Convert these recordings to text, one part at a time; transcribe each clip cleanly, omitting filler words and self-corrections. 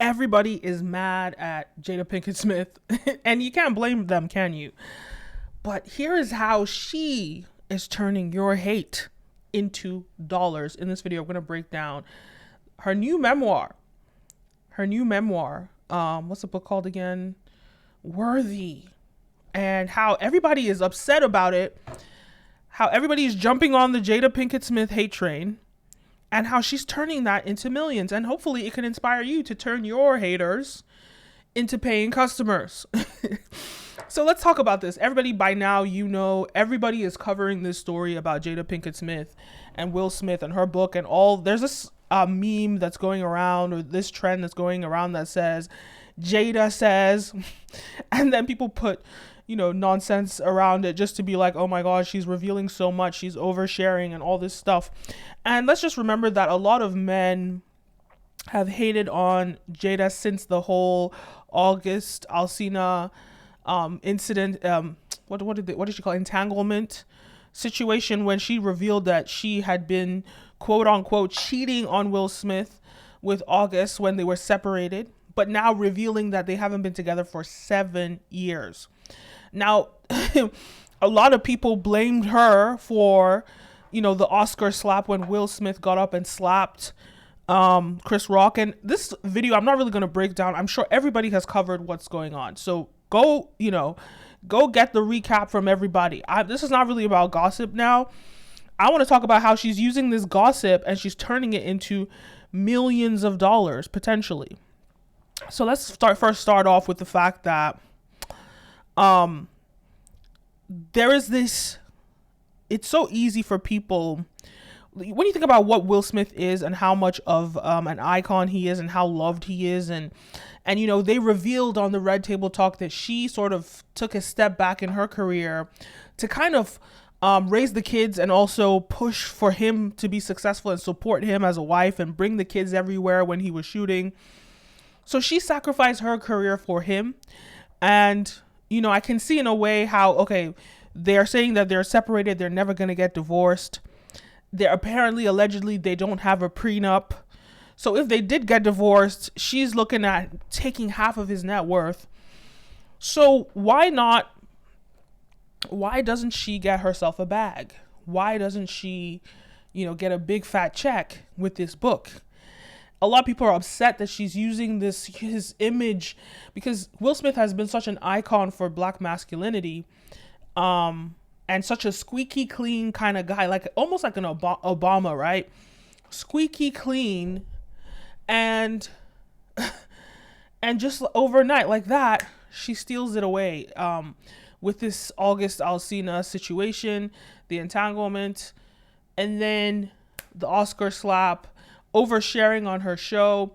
everybody is mad at Jada Pinkett Smith, and you can't blame them, can you? But here is how she is turning your hate into dollars. In this video, I'm going to break down her new memoir. What's the book called again? Worthy. And how everybody is upset about it. How everybody is jumping on the Jada Pinkett Smith hate train. And how she's turning that into millions. And hopefully it can inspire you to turn your haters into paying customers. So let's talk about this. Everybody by now, everybody is covering this story about Jada Pinkett Smith and Will Smith and her book and all. There's this meme that's going around, or this trend that's going around that says, Jada says, and then people put, nonsense around it just to be like, oh my gosh, she's revealing so much, she's oversharing and all this stuff. And let's just remember that a lot of men have hated on Jada since the whole August Alsina incident. What did she call it? Entanglement situation, when she revealed that she had been quote unquote cheating on Will Smith with August when they were separated, but now revealing that they haven't been together for 7 years. Now, a lot of people blamed her for, the Oscar slap when Will Smith got up and slapped Chris Rock. And this video, I'm not really going to break down. I'm sure everybody has covered what's going on. So go get the recap from everybody. This is not really about gossip now. I want to talk about how she's using this gossip and she's turning it into millions of dollars potentially. So let's start off with the fact that there is this, it's so easy for people, when you think about what Will Smith is and how much of an icon he is and how loved he is, and they revealed on the Red Table Talk that she sort of took a step back in her career to kind of raise the kids and also push for him to be successful and support him as a wife and bring the kids everywhere when he was shooting. So she sacrificed her career for him. And, I can see in a way how, okay, they're saying that they're separated. They're never going to get divorced. They're apparently, allegedly, they don't have a prenup. So if they did get divorced, she's looking at taking half of his net worth. So why doesn't she get herself a bag? Why doesn't she, get a big fat check with this book? A lot of people are upset that she's using his image, because Will Smith has been such an icon for Black masculinity, and such a squeaky clean kind of guy, like almost like an Obama, right? Squeaky clean, and just overnight like that, she steals it away with this August Alsina situation, the entanglement, and then the Oscar slap, oversharing on her show.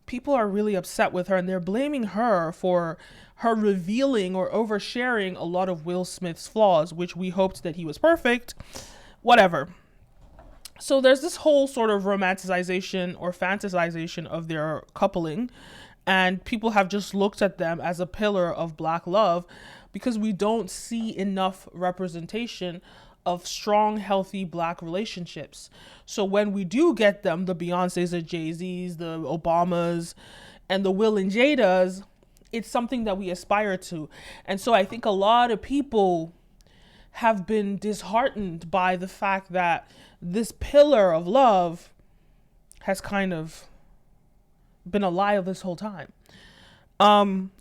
People are really upset with her and they're blaming her for her revealing or oversharing a lot of Will Smith's flaws, which we hoped that he was perfect. Whatever. So there's this whole sort of romanticization or fantasization of their coupling, and people have just looked at them as a pillar of Black love because we don't see enough representation of strong, healthy Black relationships. So when we do get them, the Beyoncés, the Jay-Z's, the Obamas, and the Will and Jadas, it's something that we aspire to. And so I think a lot of people have been disheartened by the fact that this pillar of love has kind of been a lie this whole time.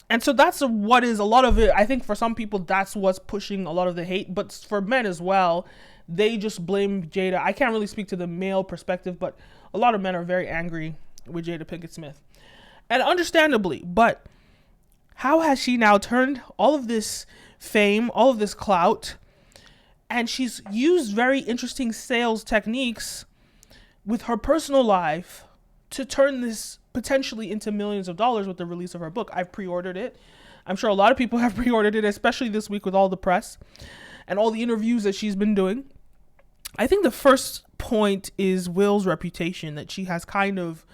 And so that's what is a lot of it. I think for some people, that's what's pushing a lot of the hate. But for men as well, they just blame Jada. I can't really speak to the male perspective, but a lot of men are very angry with Jada Pinkett Smith. And understandably, but how has she now turned all of this fame, all of this clout, and she's used very interesting sales techniques with her personal life to turn this potentially into millions of dollars with the release of her book. I've pre-ordered it. I'm sure a lot of people have pre-ordered it, especially this week with all the press and all the interviews that she's been doing. I think the first point is Will's reputation, that she has kind of,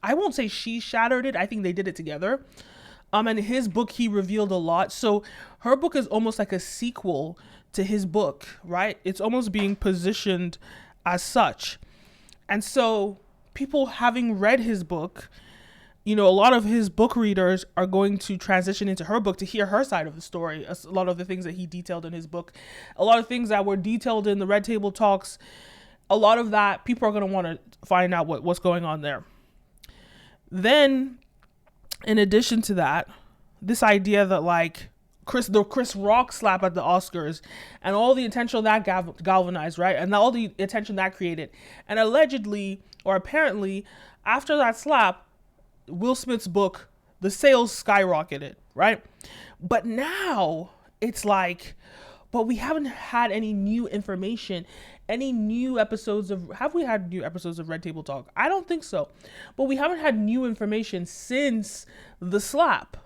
I won't say she shattered it. I think they did it together. And his book, he revealed a lot. So her book is almost like a sequel to his book, right? It's almost being positioned as such. And so people having read his book, you know, a lot of his book readers are going to transition into her book to hear her side of the story. A lot of the things that he detailed in his book, a lot of things that were detailed in the Red Table Talks, a lot of that, people are going to want to find out what's going on there. Then, in addition to that, this idea that like the Chris Rock slap at the Oscars and all the attention that galvanized, right? And all the attention that created. And allegedly, or apparently, after that slap, Will Smith's book, the sales skyrocketed, right? But now it's like, but we haven't had any new information, any new episodes of, have we had new episodes of Red Table Talk? I don't think so. But we haven't had new information since the slap.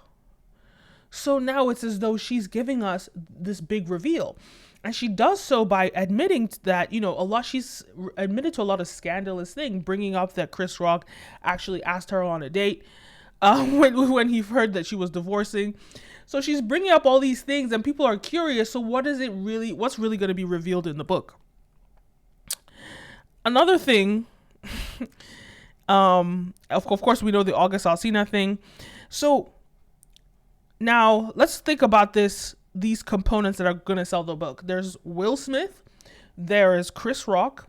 So now it's as though she's giving us this big reveal. And she does so by admitting that, you know, she's admitted to a lot of scandalous things, bringing up that Chris Rock actually asked her on a date when he heard that she was divorcing. So she's bringing up all these things and people are curious. So what's really going to be revealed in the book? Another thing, of course, we know the August Alsina thing. So now let's think about these components that are going to sell the book. There's Will Smith, there is Chris Rock,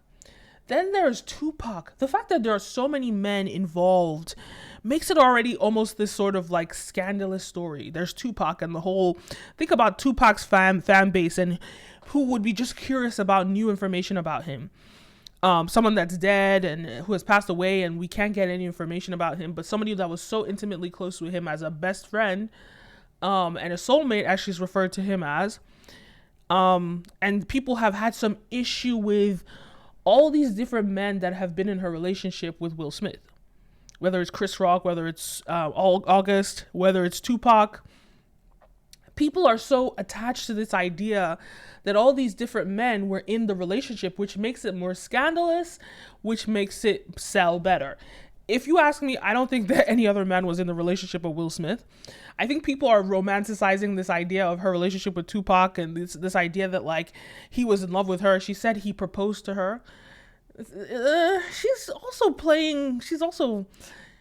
then there's Tupac. The fact that there are so many men involved makes it already almost this sort of like scandalous story. There's Tupac and the whole, think about Tupac's fan base and who would be just curious about new information about him. Someone that's dead and who has passed away and we can't get any information about him, but somebody that was so intimately close to him as a best friend, and a soulmate, as she's referred to him as. And people have had some issue with all these different men that have been in her relationship with Will Smith. Whether it's Chris Rock, whether it's August, whether it's Tupac. People are so attached to this idea that all these different men were in the relationship, which makes it more scandalous, which makes it sell better. If you ask me, I don't think that any other man was in the relationship with Will Smith. I think people are romanticizing this idea of her relationship with Tupac and this idea that like he was in love with her. She said he proposed to her.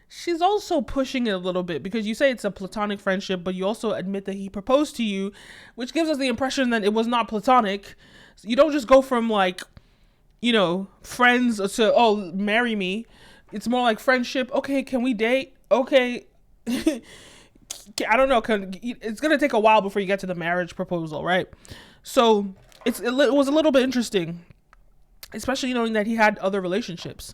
She's also pushing it a little bit because you say it's a platonic friendship, but you also admit that he proposed to you, which gives us the impression that it was not platonic. You don't just go from like, you know, friends to, oh, marry me. It's more like friendship. Okay, can we date? Okay. I don't know. It's going to take a while before you get to the marriage proposal, right? So it was a little bit interesting, especially knowing that he had other relationships.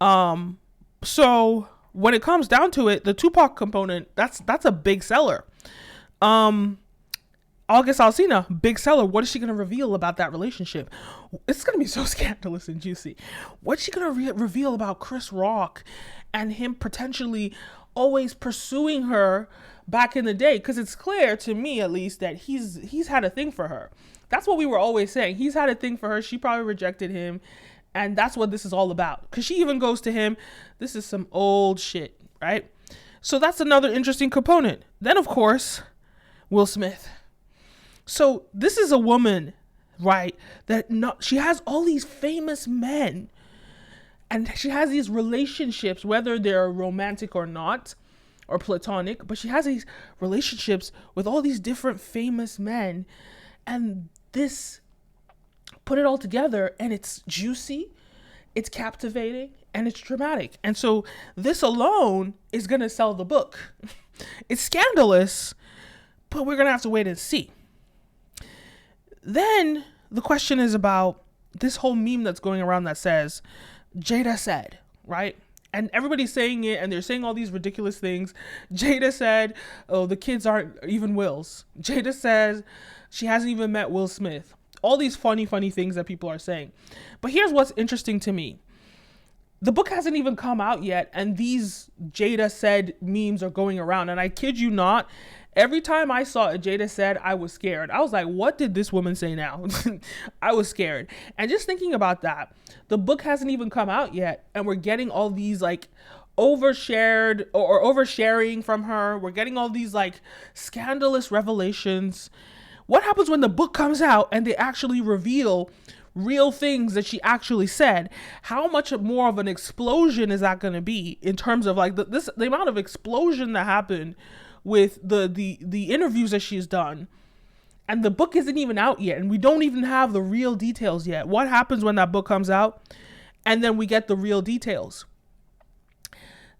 So when it comes down to it, the Tupac component, that's a big seller. August Alsina, big seller. What is she going to reveal about that relationship? It's going to be so scandalous and juicy. What's she going to reveal about Chris Rock and him potentially always pursuing her back in the day? Because it's clear to me, at least, that he's had a thing for her. That's what we were always saying. He's had a thing for her. She probably rejected him. And that's what this is all about. Because she even goes to him, this is some old shit, right? So that's another interesting component. Then, of course, Will Smith. So this is a woman, right, she has all these famous men. And she has these relationships, whether they're romantic or not, or platonic. But she has these relationships with all these different famous men. And this, put it all together, and it's juicy, it's captivating, and it's dramatic. And so this alone is going to sell the book. It's scandalous, but we're going to have to wait and see. Then the question is about this whole meme that's going around that says, Jada said, right? And everybody's saying it, and they're saying all these ridiculous things. Jada said, oh, the kids aren't even Will's. Jada says she hasn't even met Will Smith. All these funny things that people are saying. But here's what's interesting to me. The book hasn't even come out yet, and these Jada said memes are going around. And I kid you not, every time I saw a Jada said, I was scared. I was like, what did this woman say now? I was scared. And just thinking about that, the book hasn't even come out yet, and we're getting all these like overshared or oversharing from her. We're getting all these like scandalous revelations. What happens when the book comes out and they actually reveal real things that she actually said, how much more of an explosion is that going to be in terms of like the amount of explosion that happened with the interviews that she's done. And the book isn't even out yet, and we don't even have the real details yet. What happens when that book comes out and then we get the real details?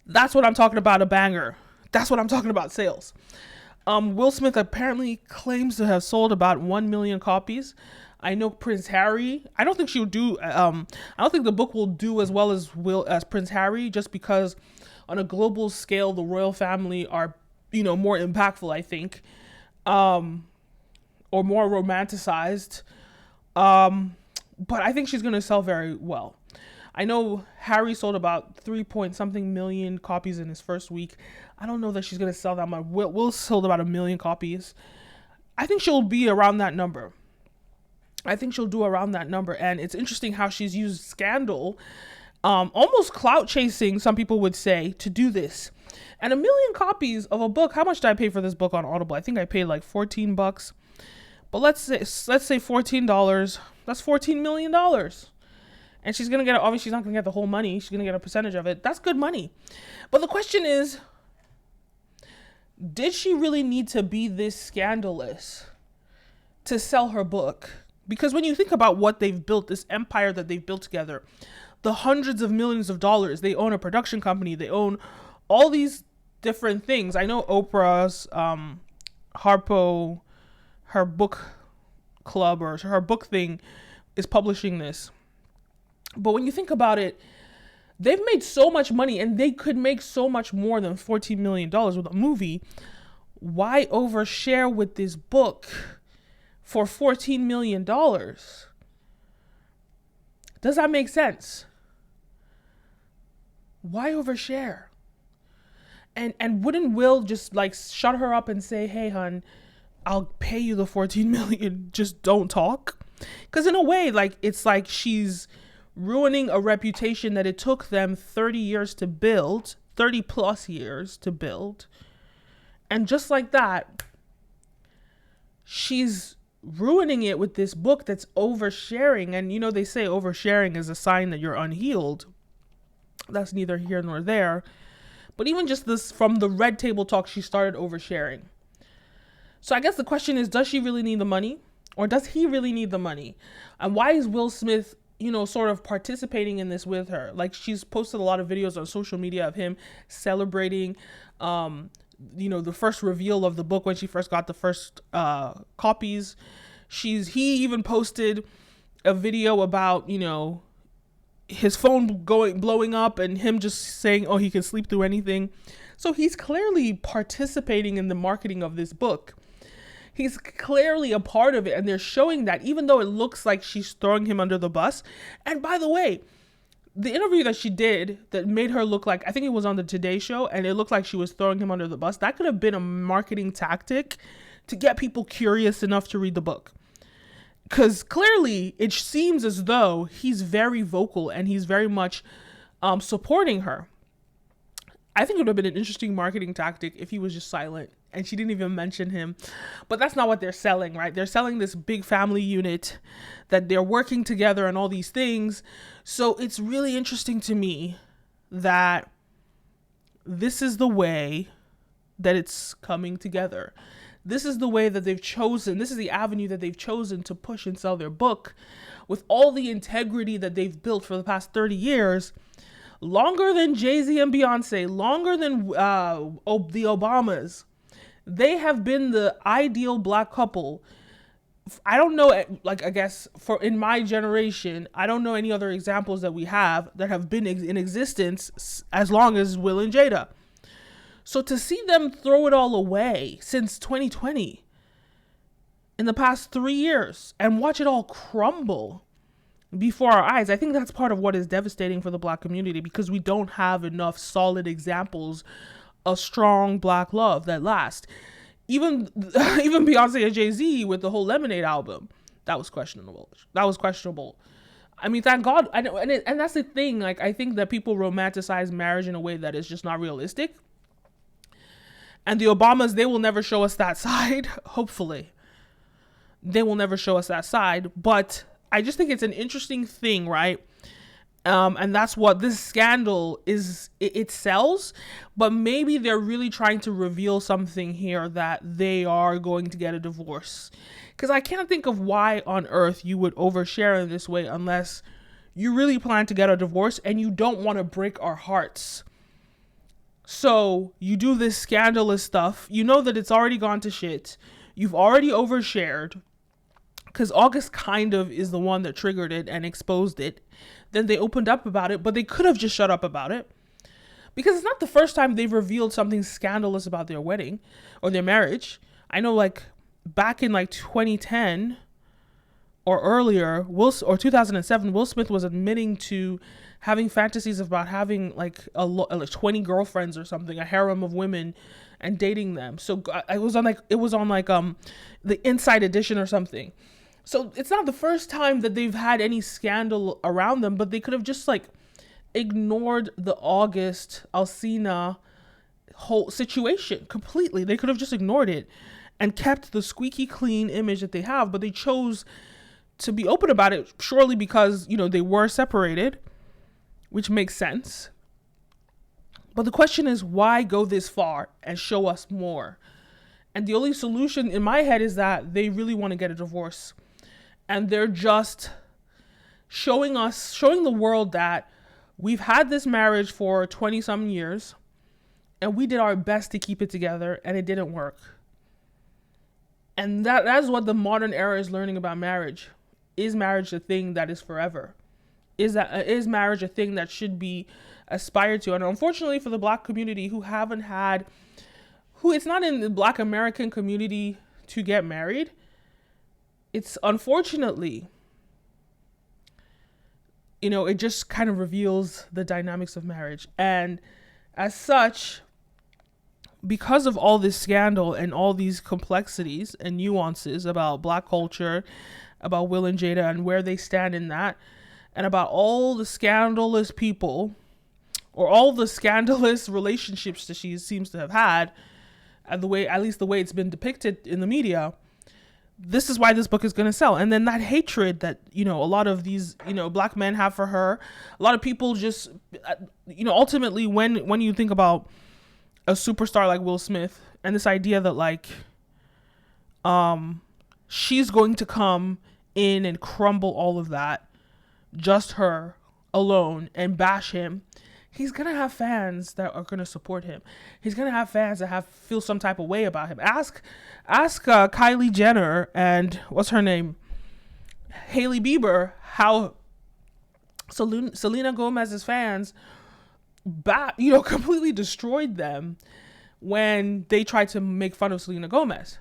That's what I'm talking about, a banger. That's what I'm talking about, sales. Will Smith apparently claims to have sold about 1 million copies. I know Prince Harry, I don't think she'll do, I don't think the book will do as well as Prince Harry, just because on a global scale, the royal family are, more impactful, I think. Or more romanticized. But I think she's going to sell very well. I know Harry sold about 3-point-something million copies in his first week. I don't know that she's going to sell that much. Will sold about 1 million copies. I think she'll be around that number. I think she'll do around that number. And it's interesting how she's used scandal, almost clout chasing, some people would say, to do this. And 1 million copies of a book. How much did I pay for this book on Audible? I think I paid like $14. But let's say $14. That's $14 million. And she's going to get, obviously she's not going to get the whole money. She's going to get a percentage of it. That's good money. But the question is, did she really need to be this scandalous to sell her book? Because when you think about what they've built, this empire that they've built together, the hundreds of millions of dollars, they own a production company, they own all these different things. I know Oprah's, Harpo, her book club or her book thing is publishing this. But when you think about it, they've made so much money and they could make so much more than $14 million with a movie. Why overshare with this book for $14 million? Does that make sense? Why overshare? And wouldn't Will just like shut her up and say, hey, hun, I'll pay you the 14 million, just don't talk? Because in a way, like, it's like she's ruining a reputation that it took them 30 years to build, 30 plus years to build. And just like that, she's ruining it with this book that's oversharing. And, they say oversharing is a sign that you're unhealed. That's neither here nor there. But even just this, from the Red Table Talk, she started oversharing. So I guess the question is, does she really need the money? Or does he really need the money? And why is Will Smith, sort of participating in this with her? Like, she's posted a lot of videos on social media of him celebrating, the first reveal of the book when she first got the first copies. He even posted a video about, his phone blowing up and him just saying, oh, he can sleep through anything. So he's clearly participating in the marketing of this book. He's clearly a part of it, and they're showing that, even though it looks like she's throwing him under the bus. And by the way, the interview that she did that made her look like, I think it was on the Today Show, and it looked like she was throwing him under the bus. That could have been a marketing tactic to get people curious enough to read the book. Because clearly it seems as though he's very vocal and he's very much supporting her. I think it would have been an interesting marketing tactic if he was just silent and she didn't even mention him. But that's not what they're selling, right? They're selling this big family unit, that they're working together and all these things. So it's really interesting to me that this is the way that it's coming together. This is the way that they've chosen. This is the avenue that they've chosen to push and sell their book with all the integrity that they've built for the past 30 years. Longer than Jay-Z and Beyonce, longer than the Obamas. They have been the ideal Black couple. I don't know, like, I guess in my generation, I don't know any other examples that we have that have been in existence as long as Will and Jada. So to see them throw it all away since 2020, in the past 3 years, and watch it all crumble before our eyes, I think that's part of what is devastating for the Black community, because we don't have enough solid examples of strong Black love that last. Even Beyonce and Jay-Z with the whole Lemonade album, that was questionable. I mean, thank God. I know, and that's the thing. Like, I think that people romanticize marriage in a way that is just not realistic. And the Obamas, they will never show us that side. Hopefully, they will never show us that side. But I just think it's an interesting thing, right? And that's what this scandal is. It sells, but maybe they're really trying to reveal something here, that they are going to get a divorce. Because I can't think of why on earth you would overshare in this way unless you really plan to get a divorce and you don't want to break our hearts. So you do this scandalous stuff. You know that it's already gone to shit. You've already overshared. Because August kind of is the one that triggered it and exposed it. Then they opened up about it, but they could have just shut up about it. Because it's not the first time they've revealed something scandalous about their wedding or their marriage. I know, like, back in like 2010 or earlier, or 2007, Will Smith was admitting to having fantasies about having like like 20 girlfriends or something, a harem of women, and dating them. So it was on the Inside Edition or something. So it's not the first time that they've had any scandal around them, but they could have just like ignored the August Alsina whole situation completely. They could have just ignored it and kept the squeaky clean image that they have, but they chose to be open about it, surely because, you know, they were separated, which makes sense. But the question is, why go this far and show us more? And the only solution in my head is that they really want to get a divorce. And they're just showing the world that we've had this marriage for 20 some years and we did our best to keep it together and it didn't work. And that's what the modern era is learning about marriage. Is marriage a thing that is forever? Is marriage a thing that should be aspired to? And unfortunately for the Black community who it's not in the Black American community to get married, it's unfortunately, you know, it just kind of reveals the dynamics of marriage. And as such, because of all this scandal and all these complexities and nuances about Black culture, about Will and Jada and where they stand in that, and about all the scandalous people or all the scandalous relationships that she seems to have had, and at least the way it's been depicted in the media, this is why this book is going to sell. And then that hatred that, you know, a lot of these, you know, Black men have for her, a lot of people just, you know, ultimately when you think about a superstar like Will Smith and this idea that like, she's going to come in and crumble all of that, just her alone, and bash him, he's going to have fans that are going to support him. He's going to have fans that feel some type of way about him. Ask Kylie Jenner and what's her name? Hailey Bieber, how Selena Gomez's fans completely destroyed them when they tried to make fun of Selena Gomez.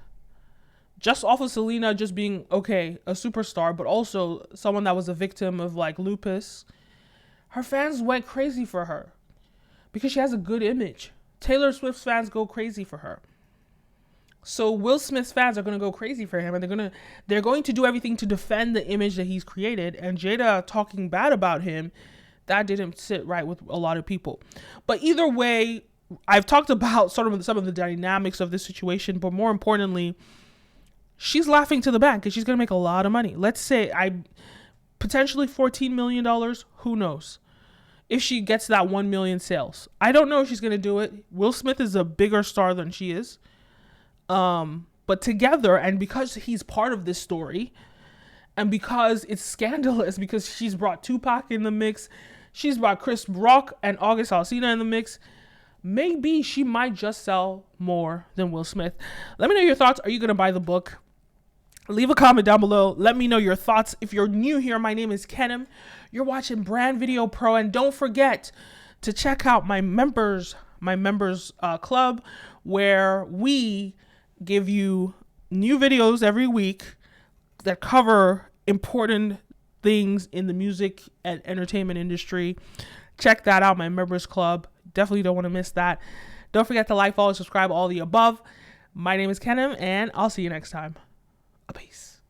Just off of Selena just being, okay, a superstar, but also someone that was a victim of like lupus. Her fans went crazy for her because she has a good image. Taylor Swift's fans go crazy for her. So Will Smith's fans are going to go crazy for him, and they're going to do everything to defend the image that he's created. And Jada talking bad about him, that didn't sit right with a lot of people. But either way, I've talked about sort of some of the dynamics of this situation, but more importantly, she's laughing to the bank because she's going to make a lot of money. Let's say potentially $14 million. Who knows? If she gets that 1 million sales. I don't know if she's going to do it. Will Smith is a bigger star than she is. But together, and because he's part of this story, and because it's scandalous, because she's brought Tupac in the mix, she's brought Chris Rock and August Alsina in the mix, maybe she might just sell more than Will Smith. Let me know your thoughts. Are you going to buy the book? Leave a comment down below. Let me know your thoughts. If you're new here, my name is Kenem. You're watching Brand Video Pro, and don't forget to check out my members club, where we give you new videos every week that cover important things in the music and entertainment industry. Check that out, my members club. Definitely don't want to miss that. Don't forget to like, follow, subscribe, all the above. My name is Kenem, and I'll see you next time. Peace.